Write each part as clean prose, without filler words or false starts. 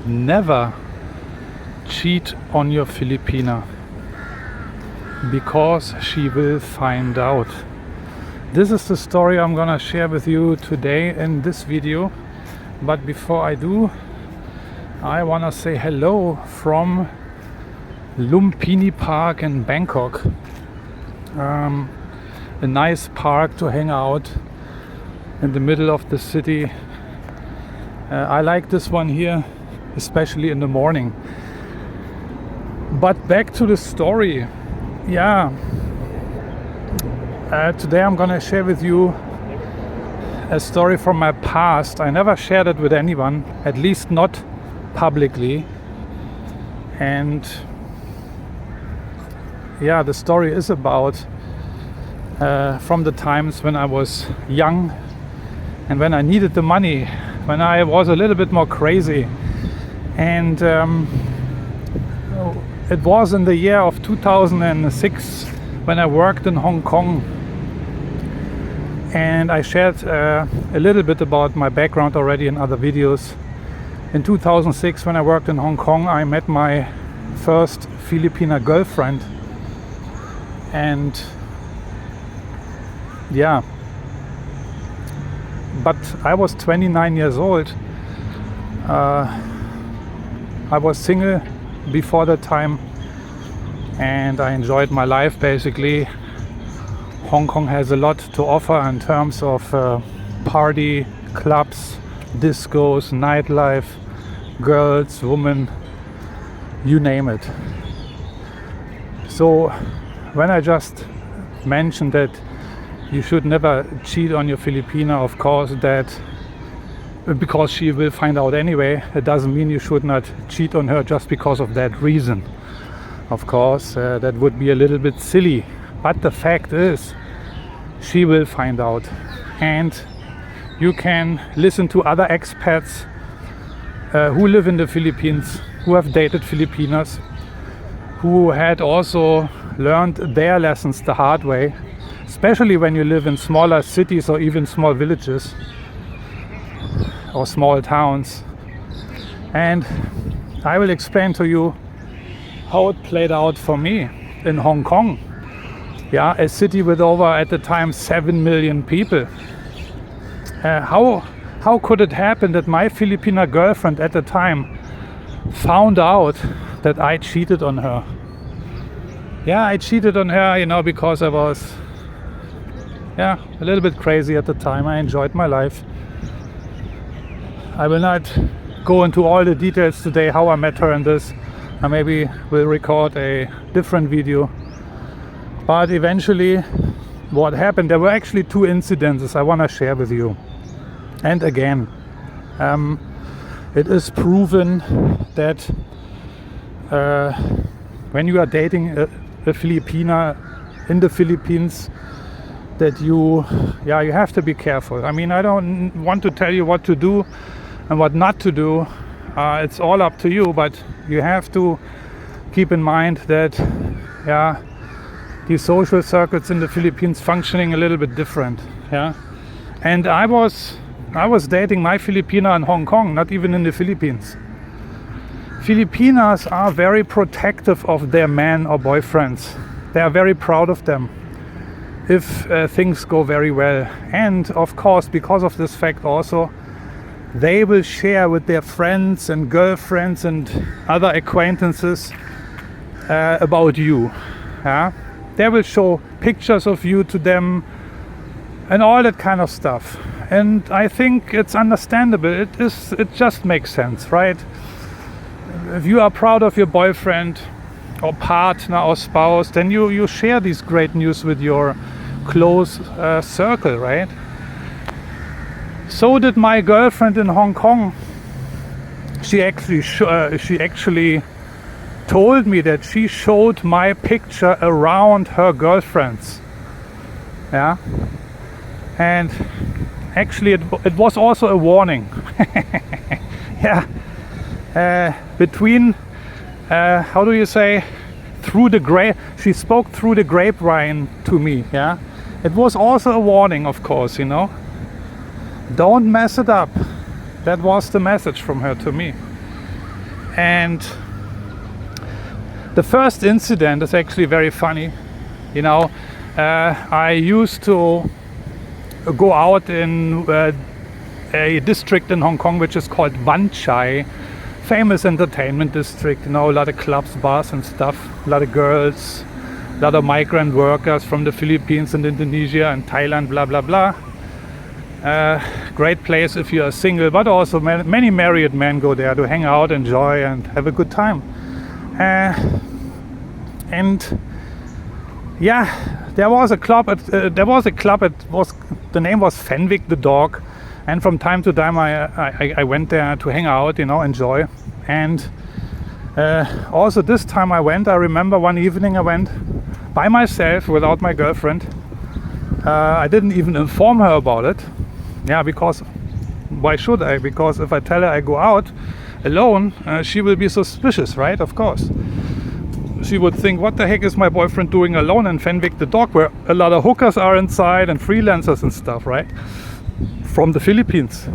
never cheat on your Filipina, because she will find out. This is the story I'm gonna share with you today in this video. But before I do, I wanna say hello from Lumpini Park in Bangkok. A nice park to hang out in the middle of the city. I like this one here, especially in the morning. But back to the story. Today I'm gonna share with you a story from my past. I never shared it with anyone, at least not publicly. And the story is about from the times when I was young and when I needed the money, when I was a little bit more crazy. And it was in the year of 2006 when I worked in Hong Kong. And I shared a little bit about my background already in other videos. In 2006, when I worked in Hong Kong, I met my first Filipina girlfriend. And but I was 29 years old. I was single before that time, and I enjoyed my life basically. Hong Kong has a lot to offer in terms of party, clubs, discos, nightlife, girls, women, you name it. So when I just mentioned that you should never cheat on your Filipina, of course, that because she will find out anyway, it doesn't mean you should not cheat on her just because of that reason. Of course, that would be a little bit silly. But the fact is, she will find out. And you can listen to other expats who live in the Philippines, who have dated Filipinas, who had also learned their lessons the hard way, especially when you live in smaller cities or even small villages or small towns. And I will explain to you how it played out for me in Hong Kong. A city with over, at the time, 7 million people. How could it happen that my Filipina girlfriend at the time found out that I cheated on her? I cheated on her, because I was a little bit crazy at the time. I enjoyed my life. I will not go into all the details today how I met her in this. I maybe will record a different video. But eventually what happened, there were actually two incidences I want to share with you. And again, it is proven that when you are dating a Filipina in the Philippines, that you have to be careful. I mean, I don't want to tell you what to do and what not to do. It's all up to you, but you have to keep in mind that the social circuits in the Philippines functioning a little bit different. And I was dating my Filipina in Hong Kong, not even in the Philippines. Filipinas are very protective of their men or boyfriends. They are very proud of them if things go very well. And of course, because of this fact also, they will share with their friends and girlfriends and other acquaintances about you. They will show pictures of you to them and all that kind of stuff. And I think it's understandable. It just makes sense, right? If you are proud of your boyfriend or partner or spouse, then you share these great news with your close circle, right? So did my girlfriend in Hong Kong. She actually told me that she showed my picture around her girlfriends. And actually it was also a warning. Between how do you say, she spoke through the grapevine to me. It was also a warning, of course, Don't mess it up. That was the message from her to me. And the first incident is actually very funny. You know, I used to go out in a district in Hong Kong which is called Wan Chai, famous entertainment district. You know, a lot of clubs, bars and stuff, a lot of girls, a lot of migrant workers from the Philippines and Indonesia and Thailand, blah blah blah. Great place if you are single, but also many married men go there to hang out, enjoy and have a good time. And yeah, there was a club. The name was Fenwick the Dog, and from time to time I went there to hang out, you know, enjoy. And also this time I remember one evening I went by myself without my girlfriend. I didn't even inform her about it. Yeah, because why should I? Because if I tell her I go out alone, she will be suspicious, right? Of course. She would think, what the heck is my boyfriend doing alone in Fenwick the Dog, where a lot of hookers are inside and freelancers and stuff, right? From the Philippines.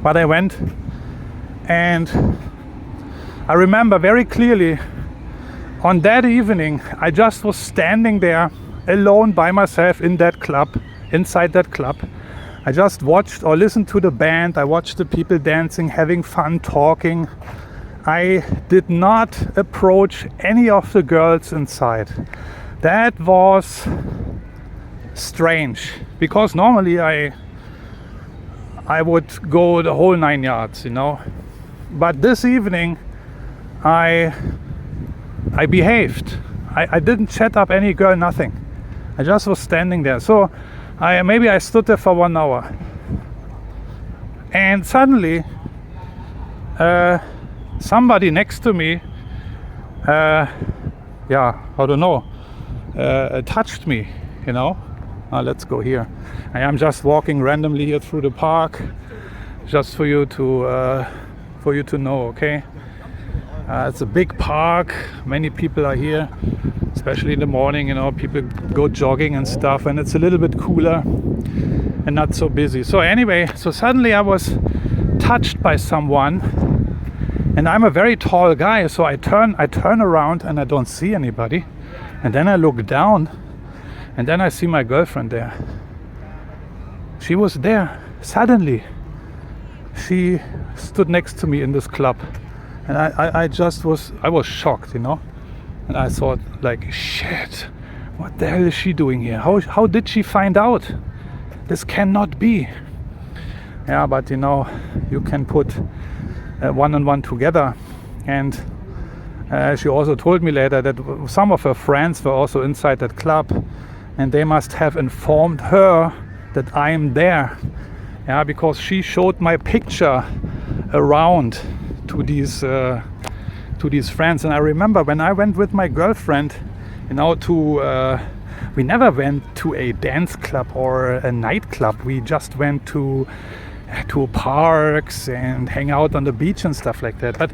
But I went, and I remember very clearly on that evening, I just was standing there alone by myself in that club, inside that club. I just watched or listened to the band. I watched the people dancing, having fun, talking. I did not approach any of the girls inside. That was strange, because normally I would go the whole 9 yards, you know. But this evening I behaved. I didn't chat up any girl, nothing. I just was standing there. So maybe I stood there for 1 hour, and suddenly somebody next to me, touched me, you know. Let's go here. I am just walking randomly here through the park, just for you to know, okay? It's a big park. Many people are here, especially in the morning. You know, people go jogging and stuff, and it's a little bit cooler and not so busy. So anyway, suddenly I was touched by someone. And I'm a very tall guy, so I turn around and I don't see anybody. And then I look down, and then I see my girlfriend there. She was there. Suddenly, she stood next to me in this club. And I was shocked, you know. And I thought, like, shit, what the hell is she doing here? How did she find out? This cannot be. Yeah, but you know, you can put one and one together. And she also told me later that some of her friends were also inside that club, and they must have informed her that I am there. Yeah, because she showed my picture around to these friends. And I remember when I went with my girlfriend, you know, we never went to a dance club or a nightclub. We just went to parks and hang out on the beach and stuff like that. But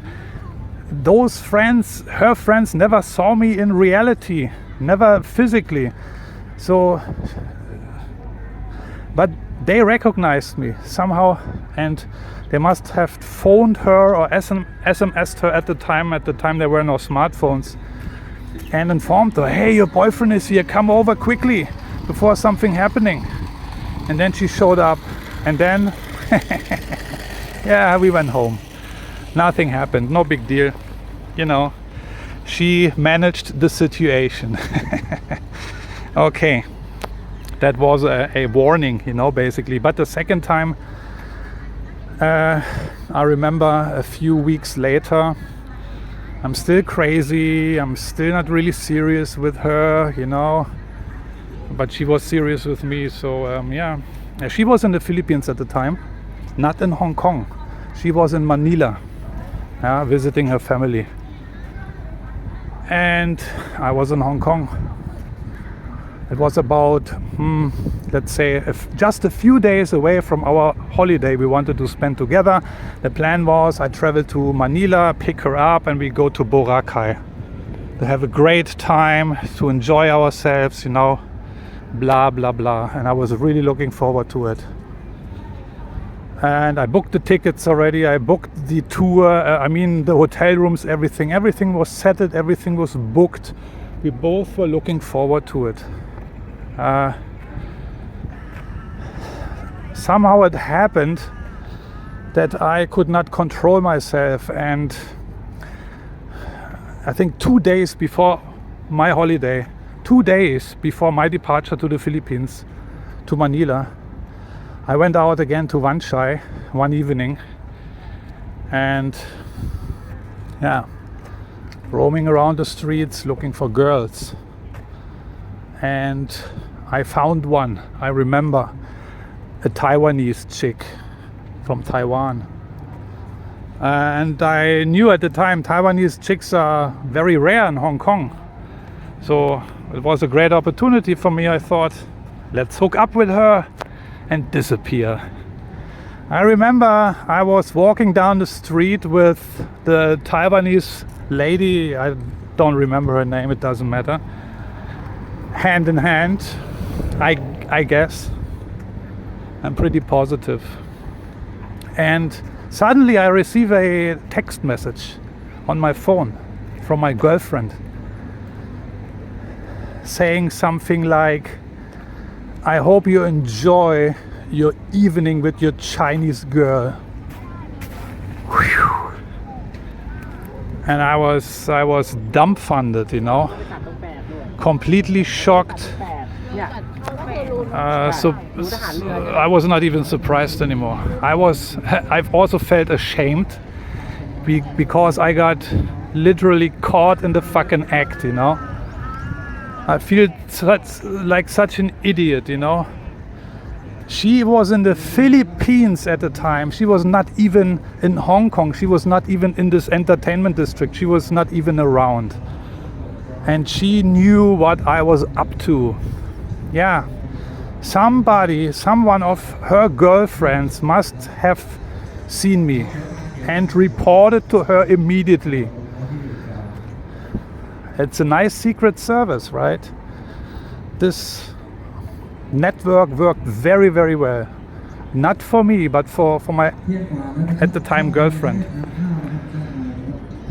those friends, her friends, never saw me in reality, never physically. So, but they recognized me somehow, and they must have phoned her or SMS'd her at the time. At the time there were no smartphones, and informed her, hey, your boyfriend is here, come over quickly before something happening. And then she showed up, and then yeah, we went home. Nothing happened, no big deal, you know. She managed the situation. Okay, that was a warning, you know, basically. But the second time, I remember a few weeks later, I'm still crazy, I'm still not really serious with her, you know, but she was serious with me. So yeah, she was in the Philippines at the time, not in Hong Kong. She was in Manila, visiting her family, and I was in Hong Kong. It was about, let's say, just a few days away from our holiday we wanted to spend together. The plan was I travel to Manila, pick her up, and we go to Boracay to have a great time, to enjoy ourselves, you know, blah, blah, blah. And I was really looking forward to it. And I booked the tickets already. I booked the tour. The hotel rooms, everything. Everything was settled. Everything was booked. We both were looking forward to it. Somehow it happened that I could not control myself, and I think 2 days before my holiday, 2 days before my departure to the Philippines, to Manila, I went out again to Wan Chai one evening, and roaming around the streets looking for girls. And I found one, I remember, a Taiwanese chick from Taiwan. And I knew at the time Taiwanese chicks are very rare in Hong Kong. So it was a great opportunity for me. I thought, let's hook up with her and disappear. I remember I was walking down the street with the Taiwanese lady, I don't remember her name, it doesn't matter, hand in hand, I guess. I'm pretty positive. And suddenly I receive a text message on my phone from my girlfriend saying something like, I hope you enjoy your evening with your Chinese girl. Whew. And I was dumbfounded, completely shocked. So I was not even surprised anymore. I've also felt ashamed because I got literally caught in the fucking act, I feel like such an idiot, She was in the Philippines at the time. She was not even in Hong Kong. She was not even in this entertainment district. She was not even around. And she knew what I was up to. Yeah. Someone of her girlfriends must have seen me and reported to her immediately. It's a nice secret service, right? This network worked very, very well. Not for me, but for my, at the time, girlfriend.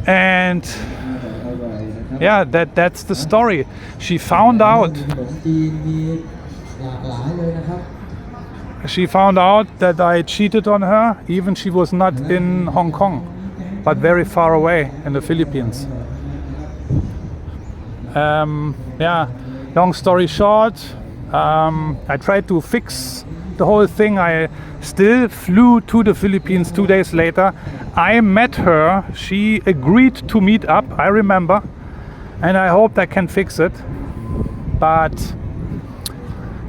And that's the story. She found out that I cheated on her, even she was not in Hong Kong, but very far away in the Philippines. Long story short, I tried to fix the whole thing. I still flew to the Philippines 2 days later. I met her. She agreed to meet up, I remember. And I hoped I can fix it. But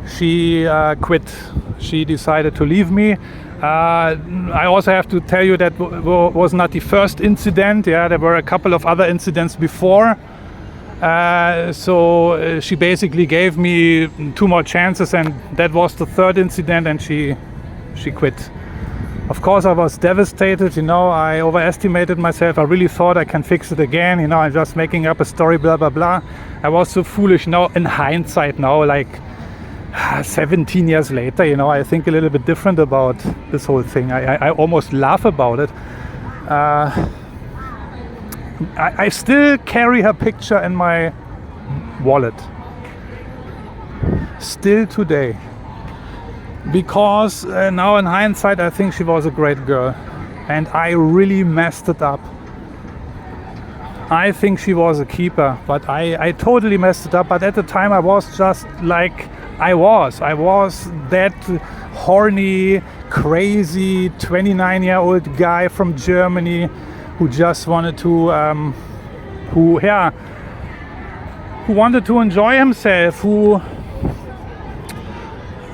she quit. She decided to leave me. I also have to tell you that was not the first incident. There were a couple of other incidents before. So she basically gave me 2 more chances, and that was the third incident, and she quit. Of course, I was devastated, I overestimated myself. I really thought I can fix it again, I'm just making up a story, blah, blah, blah. I was so foolish now, in hindsight now, like 17 years later, I think a little bit different about this whole thing. I almost laugh about it. I still carry her picture in my wallet, still today, because now in hindsight I think she was a great girl and I really messed it up. I think she was a keeper, but I totally messed it up. But at the time I was just like I was that horny, crazy 29-year-old guy from Germany who just wanted to, who wanted to enjoy himself, who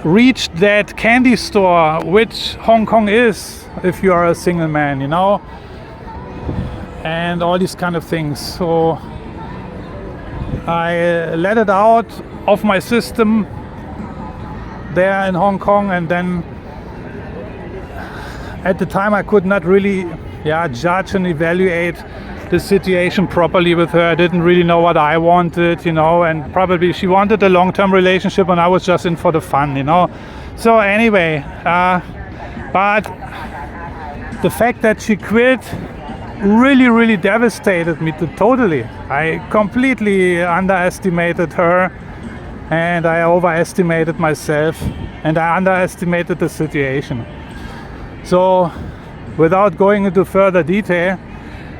reached that candy store, which Hong Kong is, if you are a single man, and all these kind of things. So I let it out of my system there in Hong Kong, and then at the time I could not really judge and evaluate the situation properly with her. I didn't really know what I wanted, and probably she wanted a long-term relationship and I was just in for the fun, So anyway, But the fact that she quit really devastated me totally. I completely underestimated her, and I overestimated myself, and I underestimated the situation. So without going into further detail,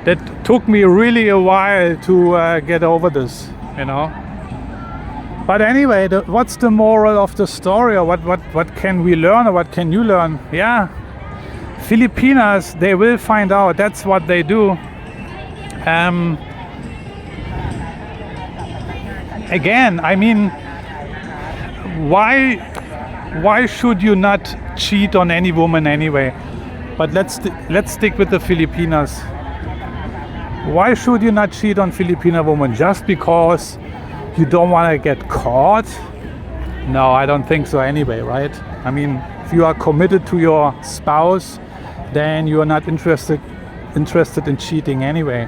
that took me really a while to get over this, you know. But anyway, what's the moral of the story, or what can we learn, or what can you learn? Yeah, Filipinas, they will find out. That's what they do. Again, I mean, why should you not cheat on any woman anyway? But let's stick with the Filipinas. Why should you not cheat on Filipina women? Just because you don't want to get caught? No, I don't think so anyway, right? I mean, if you are committed to your spouse, then you are not interested in cheating anyway.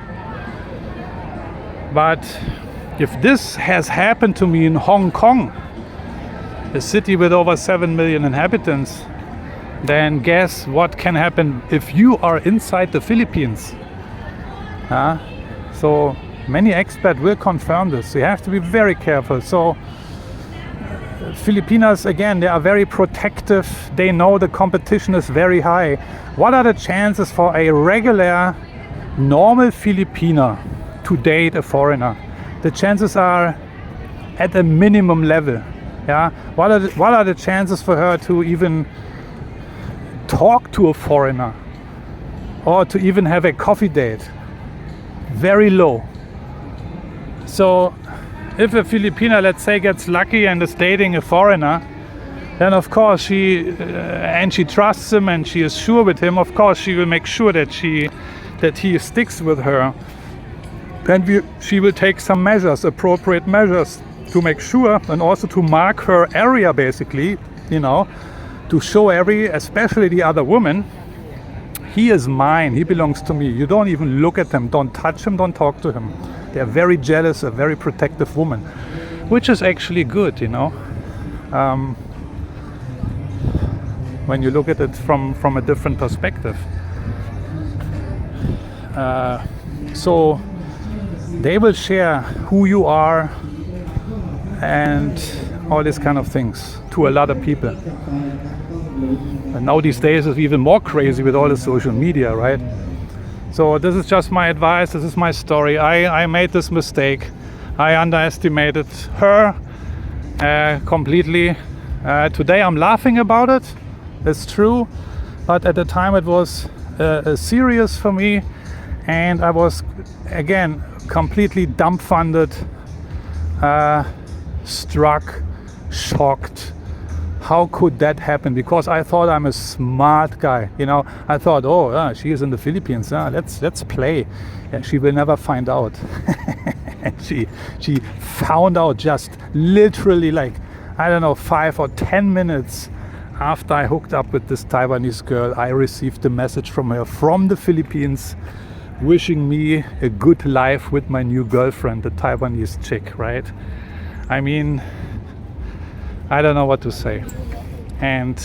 But if this has happened to me in Hong Kong, a city with over 7 million inhabitants, then guess what can happen if you are inside the Philippines? So many experts will confirm this. You have to be very careful. So Filipinas, again, they are very protective. They know the competition is very high. What are the chances for a regular, normal Filipina to date a foreigner? The chances are at a minimum level. Yeah. What are the chances for her to even talk to a foreigner, or to even have a coffee date? Very low. So if a Filipina, let's say, gets lucky and is dating a foreigner, then of course she trusts him and she is sure with him. Of course she will make sure that he sticks with her, and she will take some measures, appropriate measures, to make sure, and also to mark her area, basically, you know, to show especially the other woman, he is mine, he belongs to me. You don't even look at him, don't touch him, don't talk to him. They're very jealous, a very protective woman, which is actually good, you know, when you look at it from a different perspective. So they will share who you are and all these kind of things to a lot of people. And now these days it's even more crazy with all the social media, right? So this is just my advice, this is my story. I made this mistake. I underestimated her completely. Today I'm laughing about it, it's true, but at the time it was serious for me, and I was, again, completely dumbfounded, struck, shocked. How could that happen? Because I thought I'm a smart guy, you know. I thought, oh, yeah, she is in the Philippines. Let's play. Yeah, she will never find out. she found out just literally, like, I don't know, 5 or 10 minutes after I hooked up with this Taiwanese girl. I received a message from her from the Philippines, wishing me a good life with my new girlfriend, the Taiwanese chick, right? I mean, I don't know what to say. And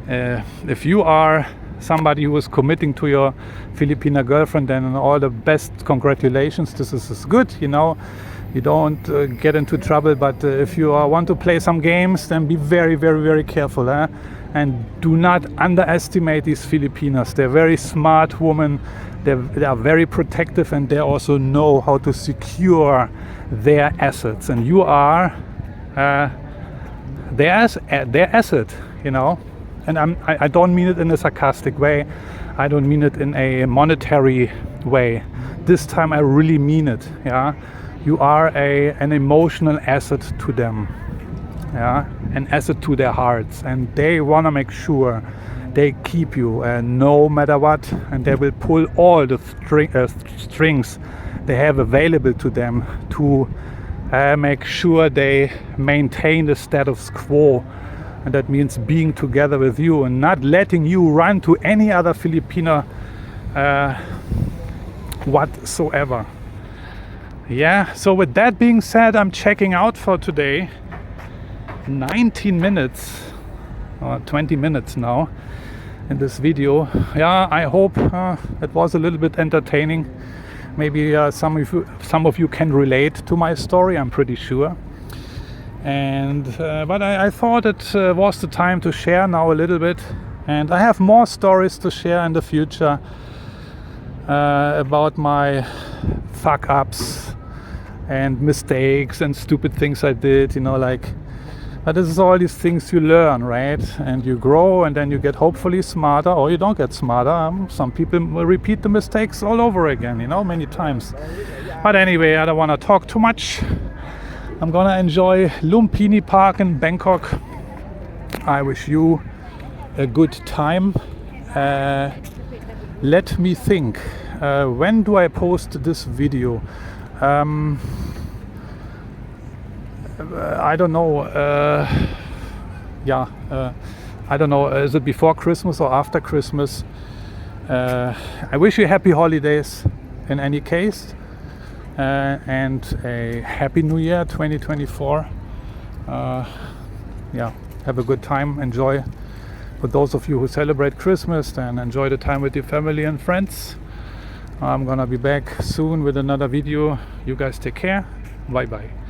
if you are somebody who is committing to your Filipina girlfriend, then all the best congratulations. This is good, you know. You don't get into trouble, but if you want to play some games, then be very careful, and do not underestimate these Filipinas. They're very smart women. They are very protective, and they also know how to secure their assets, and you are their asset, you know. And I don't mean it in a sarcastic way. I don't mean it in a monetary way. This time I really mean it. Yeah, you are an emotional asset to them. Yeah, an asset to their hearts, and they want to make sure they keep you, no matter what, and they will pull all the strings they have available to them to make sure they maintain the status quo. And that means being together with you and not letting you run to any other Filipina whatsoever. Yeah, so with that being said, I'm checking out for today. 19 minutes or 20 minutes now. in this video. Yeah, I hope it was a little bit entertaining. Maybe some of you can relate to my story, I'm pretty sure. And but I thought it was the time to share now a little bit, and I have more stories to share in the future about my fuck ups and mistakes and stupid things I did, but this is all these things you learn, right? And you grow, and then you get hopefully smarter, or you don't get smarter. Some people will repeat the mistakes all over again, many times. But anyway, I don't want to talk too much. I'm gonna enjoy Lumpini Park in Bangkok. I wish you a good time. Let me think. When do I post this video? I don't know. I don't know. Is it before Christmas or after Christmas? I wish you happy holidays in any case, and a happy New Year 2024. Have a good time. Enjoy. For those of you who celebrate Christmas, then enjoy the time with your family and friends. I'm gonna be back soon with another video. You guys take care. Bye bye.